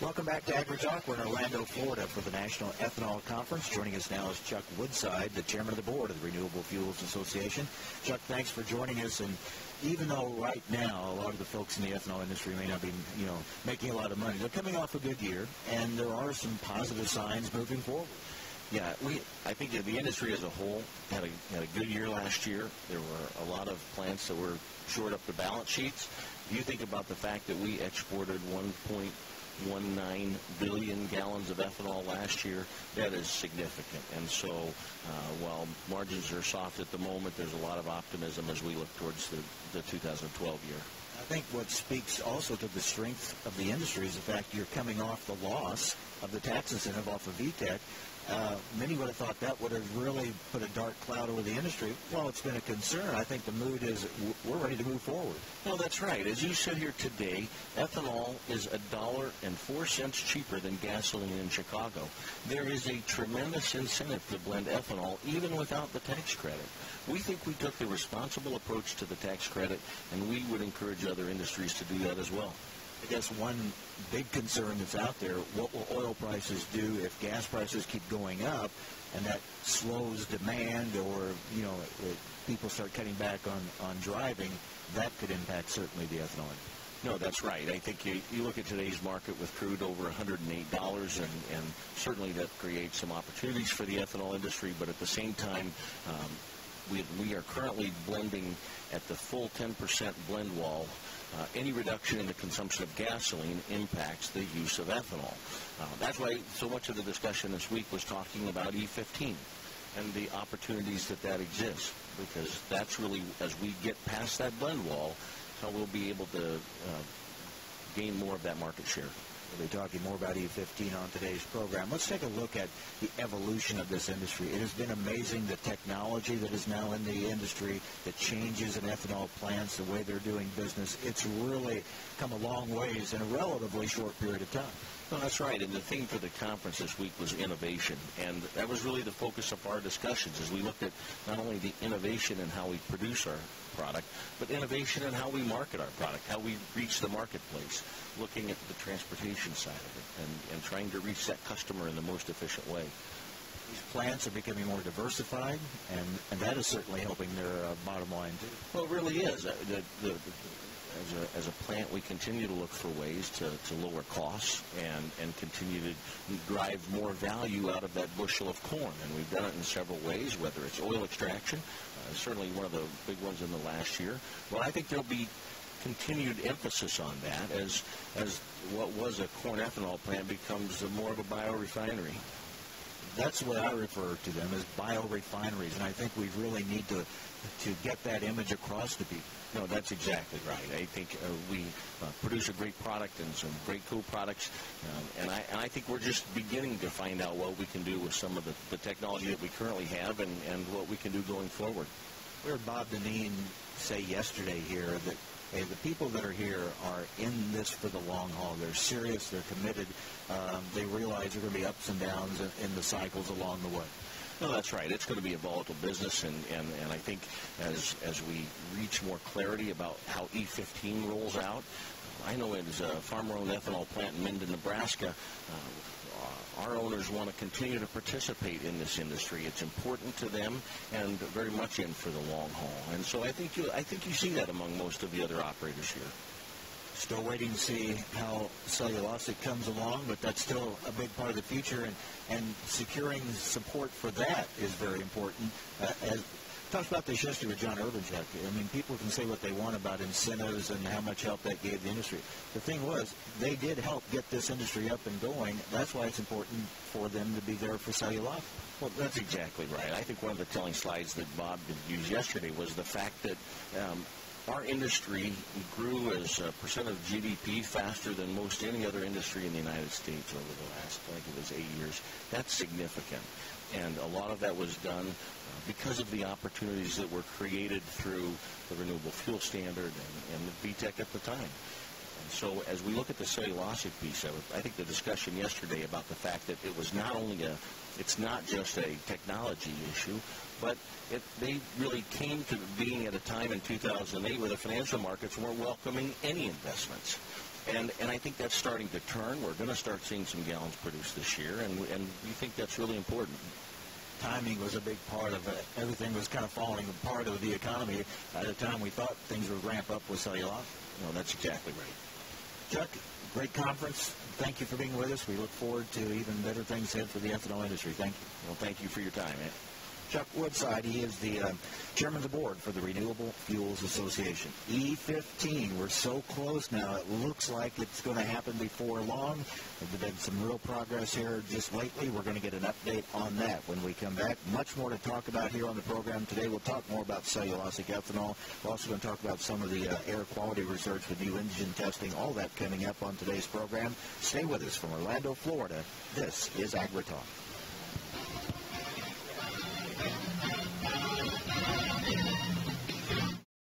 Welcome back to AgriTalk. We're in Orlando, Florida for the National Ethanol Conference. Joining us now is Chuck Woodside, the chairman of the board of the Renewable Fuels Association. Chuck, thanks for joining us. And even though right now a lot of the folks in the ethanol industry may not be, making a lot of money, they're coming off a good year, and there are some positive signs moving forward. Yeah, I think the industry as a whole had a good year last year. There were a lot of plants that were shored up the balance sheets. If you think about the fact that we exported 1.19 billion gallons of ethanol last year, that is significant. And so while margins are soft at the moment, there's a lot of optimism as we look towards the 2012 year. I think what speaks also to the strength of the industry is the fact you're coming off the loss of the tax incentive off of VTEC. Many would have thought that would have really put a dark cloud over the industry. Well, it's been a concern. I think the mood is we're ready to move forward. No, that's right. As you sit here today, ethanol is $1.04 cheaper than gasoline in Chicago. There is a tremendous incentive to blend ethanol even without the tax credit. We think we took the responsible approach to the tax credit, and we would encourage other industries to do that as well. I guess one big concern that's out there, what will oil prices do if gas prices keep going up and that slows demand, or, people start cutting back on driving? That could impact certainly the ethanol industry. No, that's right. I think you look at today's market with crude over $108, and certainly that creates some opportunities for the ethanol industry, but at the same time, we are currently blending at the full 10% blend wall. Any reduction in the consumption of gasoline impacts the use of ethanol. That's why so much of the discussion this week was talking about E15 and the opportunities that exists, because that's really, as we get past that blend wall, how we'll be able to gain more of that market share. We'll be talking more about E15 on today's program. Let's take a look at the evolution of this industry. It has been amazing, the technology that is now in the industry, the changes in ethanol plants, the way they're doing business. It's really come a long ways in a relatively short period of time. No, that's right. And the theme for the conference this week was innovation. And that was really the focus of our discussions, as we looked at not only the innovation in how we produce our product, but innovation in how we market our product, how we reach the marketplace, looking at the transportation side of it and trying to reach that customer in the most efficient way. These plants are becoming more diversified, and that is certainly helping their bottom line, too. Well, it really is. As a plant, we continue to look for ways to lower costs and continue to drive more value out of that bushel of corn. And we've done it in several ways, whether it's oil extraction, certainly one of the big ones in the last year. Well, I think there'll be continued emphasis on that as what was a corn ethanol plant becomes more of a biorefinery. That's what I refer to them as biorefineries, and I think we really need to get that image across to people. No, that's exactly right. I think we produce a great product and some great co-products, and I think we're just beginning to find out what we can do with some of the technology that we currently have and what we can do going forward. We heard Bob Dineen say yesterday here that the people that are here are in this for the long haul. They're serious. They're committed. They realize there are going to be ups and downs in the cycles along the way. No, that's right. It's going to be a volatile business, and I think as we reach more clarity about how E15 rolls out, I know as a farmer-owned ethanol plant in Minden, Nebraska, our owners want to continue to participate in this industry. It's important to them and very much in for the long haul. And so I think you see that among most of the other operators here. Still waiting to see how cellulosic comes along, but that's still a big part of the future, and securing support for that is very important. As talked about this yesterday with John Urbanchuk. I mean, people can say what they want about incentives and how much help that gave the industry. The thing was, they did help get this industry up and going. That's why it's important for them to be there for cellulosic. Well, that's exactly right. I think one of the telling slides that Bob used yesterday was the fact that our industry grew as a percent of GDP faster than most any other industry in the United States over the last, I think it was 8 years. That's significant. And a lot of that was done because of the opportunities that were created through the Renewable Fuel Standard and the VTEC at the time. And so as we look at the cellulosic piece of it, I think the discussion yesterday about the fact that it was not only it's not just a technology issue, but they really came to being at a time in 2008 where the financial markets weren't welcoming any investments. And I think that's starting to turn. We're going to start seeing some gallons produced this year, and we think that's really important. Timing was a big part of it. Everything was kind of falling apart of the economy at a time we thought things would ramp up with cellulose. No, that's exactly right. Chuck, great conference. Thank you for being with us. We look forward to even better things ahead for the ethanol industry. Thank you. Well, thank you for your time, man. Chuck Woodside, he is the chairman of the board for the Renewable Fuels Association. E15, we're so close now. It looks like it's going to happen before long. There's been some real progress here just lately. We're going to get an update on that when we come back. Much more to talk about here on the program today. We'll talk more about cellulosic ethanol. We're also going to talk about some of the air quality research with new engine testing, all that coming up on today's program. Stay with us from Orlando, Florida. This is AgriTalk.